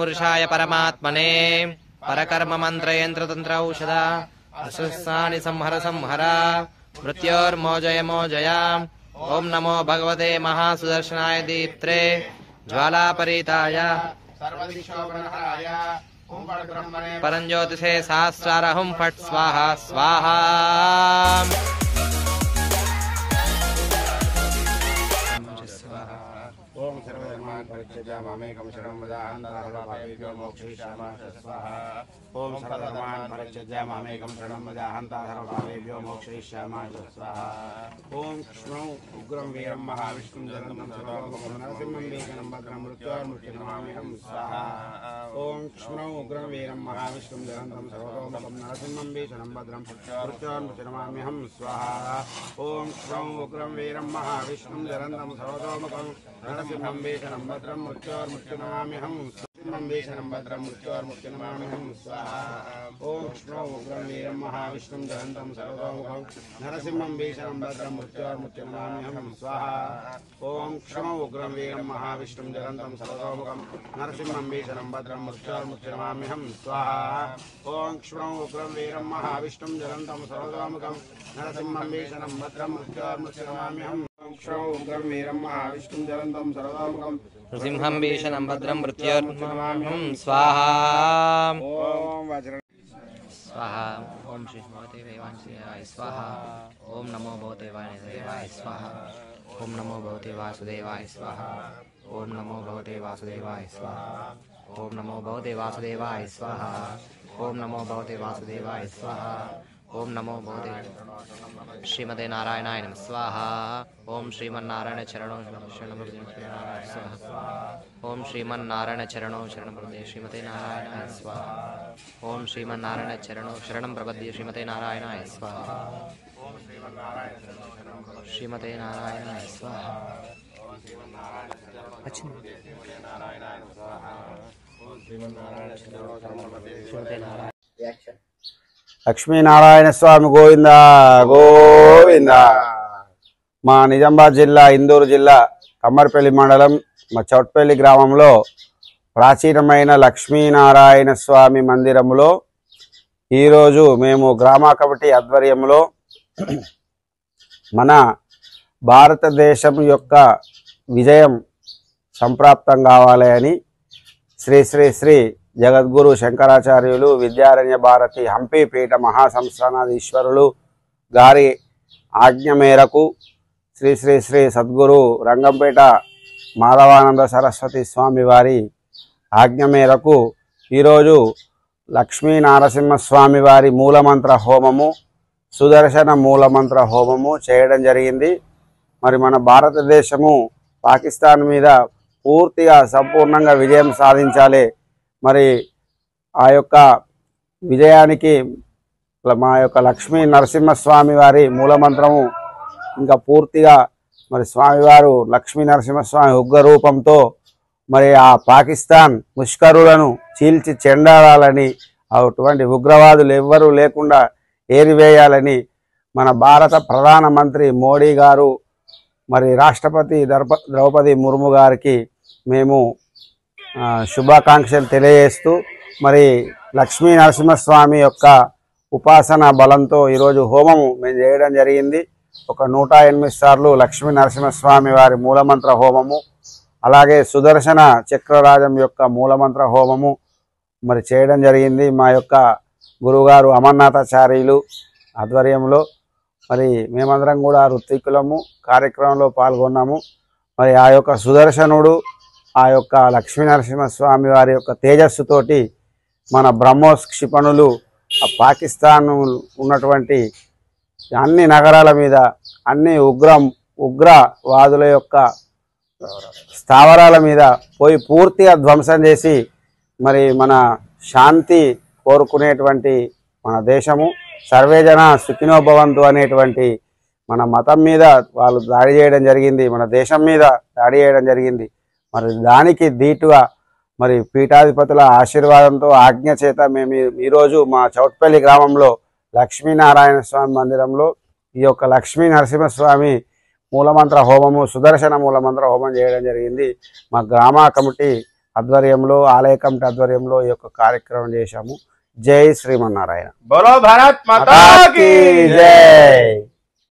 पुरुषाय परमात्मने परकर्म मंत्र यंत्र तंत्र औषध अस्वस्थानि संहर संहर मृत्योर्मोजय मोजया। ओम नमो भगवते महासुदर्शनाय दीप्त्रे ज्वालापरीताय सर्वदिशोपनहराय परंज्योतिषे सहस्रार हुं फट् स्वाहा स्वाहा। ओम सर्वधर्मान् परित्यज्य मामेकं शरणं व्रज हन्तारपापेभ्यो मोक्षयिष्यामि स्वाहा। ओम सर्वधर्मान् परित्यज्य मामेकं शरणं व्रज हन्तारपापेभ्यो मोक्षयिष्यामि स्वाहा। ओम कृष्णौ उग्रं वीरं महाविष्णुं जगन्तं सर्वलोकं नरसिंहं वेगनं भद्रं मृत्योर्मुक्षितमाम्यहं स्वाहा। ओम कृष्णौ उग्रं वीरं महाविष्णुं जगन्तं सर्वलोकं नरसिंहं वेगनं भद्रं मृत्योर्मुक्षितमाम्यहं स्वाहा। ओम कृष्णौ उग्रं वीरं महाविष्णुं जगन्तं सर्वलोकं नरसिंहं वेगनं भद्रं मृत्योर्मुक्षितमाम्यहं वेशनं भद्रं मृत्योर्मुक्षितमाम्यहं स्वाहा। ओम कृष्णौ उग्रं वीरं महाविष्णुं जगन्तं सर्वतोमुखं नरसिंहं वेशनं भद्रं मृत्योर्मुक्षितमाम्यहं स्वाहा। ओम कृष्णौ उग्रं वीरं महाविष्णुं जगन्तं सर्वतोमुखं नरसिंहं वेशनं भद्रं मृत्योर्मुक्षितमाम्यहं स्वाहा। ओम कृष्णौ उग्रं वीरं महाविष्णुं जगन्तं सर्वतोमुखं नरसिंहं वेशनं भद्रं मृत्योर्मुक्षितमाम्यहं क्षौ उग्रं वीरं महाविष्णुं जलन्तं सर्वतोमुखं नृसिंहं भीषणं भद्रं मृत्योर्मुक्षितमाम्यहं स्वाहा। ओम वज्र स्वाहा। ओम श्री भगवते देवाय स्वाहा। ओम नमो भगवते वासुदेवाय स्वाहा। ओम नमो भगवते वासुदेवाय स्वाहा। ओम नमो भगवते वासुदेवाय स्वाहा। ओम नमो भगवते वासुदेवाय स्वाहा। ओम नमो भगवते वासुदेवाय स्वाहा। ओम नमो भगवते श्रीमते नारायणाय नमः स्वाहा। ओम श्रीमन्नारायण चरणों शरणं स्वाहा। ओम श्रीमन्नारायण चरणों शरणं प्रपद्ये श्रीमते नारायणाय स्वाहा। ओम श्रीमन्नारायण चरणों शरणं प्रपद्ये श्रीमते नारायणाय स्वाहा। श्रीमते नारायणाय स्वाहा। లక్ష్మీనారాయణ స్వామి గోవింద గోవింద। మా నిజామాబాద్ జిల్లా ఇందూరు జిల్లా కమ్మర్పల్లి మండలం మా చౌట్పల్లి గ్రామంలో ప్రాచీనమైన లక్ష్మీనారాయణ స్వామి మందిరంలో ఈరోజు మేము గ్రామ కమిటీ ఆధ్వర్యంలో మన భారతదేశం యొక్క విజయం సంప్రాప్తం కావాలి అని శ్రీ శ్రీ శ్రీ జగద్గురు శంకరాచార్యులు విద్యారణ్య భారతి హంపి పీఠ మహాసంస్థానాధీశ్వరులు గారి ఆజ్ఞ మేరకు శ్రీ శ్రీ శ్రీ సద్గురు రంగంపేట మాధవానంద సరస్వతి స్వామి వారి ఆజ్ఞ మేరకు ఈరోజు లక్ష్మీ నరసింహస్వామి వారి మూలమంత్ర హోమము సుదర్శన మూలమంత్ర హోమము చేయడం జరిగింది। మరి మన భారతదేశము పాకిస్తాన్ మీద పూర్తిగా సంపూర్ణంగా విజయం సాధించాలి। మరి ఆ యొక్క విజయానికి మా యొక్క లక్ష్మీ నరసింహస్వామి వారి మూలమంత్రము ఇంకా పూర్తిగా మరి స్వామివారు లక్ష్మీ నరసింహస్వామి ఉగ్ర రూపంతో మరి ఆ పాకిస్తాన్ ముష్కరులను చీల్చి చెండాడాలని అటువంటి ఉగ్రవాదులు ఎవ్వరూ లేకుండా ఏరివేయాలని మన భారత ప్రధానమంత్రి మోడీ గారు మరి రాష్ట్రపతి ద్రౌపది ముర్ము గారికి మేము శుభాకాంక్షలు తెలియజేస్తూ మరి లక్ష్మీ నరసింహస్వామి యొక్క ఉపాసన బలంతో ఈరోజు హోమము మేము చేయడం జరిగింది। ఒక 108 సార్లు లక్ష్మీ నరసింహస్వామి వారి మూలమంత్ర హోమము అలాగే సుదర్శన చక్రరాజం యొక్క మూలమంత్ర హోమము మరి చేయడం జరిగింది। మా యొక్క గురుగారు అమర్నాథాచార్యులు ఆధ్వర్యంలో మరి మేమందరం కూడా ఋత్వికులము కార్యక్రమంలో పాల్గొన్నాము। మరి ఆ యొక్క సుదర్శనుడు ఆ యొక్క లక్ష్మీ నరసింహస్వామి వారి యొక్క తేజస్సుతోటి మన బ్రహ్మోస్ క్షిపణులు ఆ పాకిస్తాన్ ఉన్నటువంటి అన్ని నగరాల మీద అన్ని ఉగ్రవాదుల యొక్క స్థావరాల మీద పోయి పూర్తిగా ధ్వంసం చేసి మరి మన శాంతి కోరుకునేటువంటి మన దేశము సర్వేజన సుఖినో భవంతు అనేటువంటి మన మతం మీద వాళ్ళు దాడి చేయడం జరిగింది, మన దేశం మీద దాడి చేయడం జరిగింది। మరి దానికి దీటుగా మరి పీఠాధిపతుల ఆశీర్వాదంతో ఆజ్ఞ చేత మేము ఈరోజు మా చౌట్పల్లి గ్రామంలో లక్ష్మీనారాయణ స్వామి మందిరంలో ఈ యొక్క లక్ష్మీ నరసింహస్వామి మూలమంత్ర హోమము సుదర్శన మూలమంత్ర హోమం చేయడం జరిగింది। మా గ్రామ కమిటీ ఆధ్వర్యంలో, ఆలయ కమిటీ ఆధ్వర్యంలో ఈ యొక్క కార్యక్రమం చేశాము. జై శ్రీమన్నారాయణ. బోలో భారత్ మాతా కీ జై.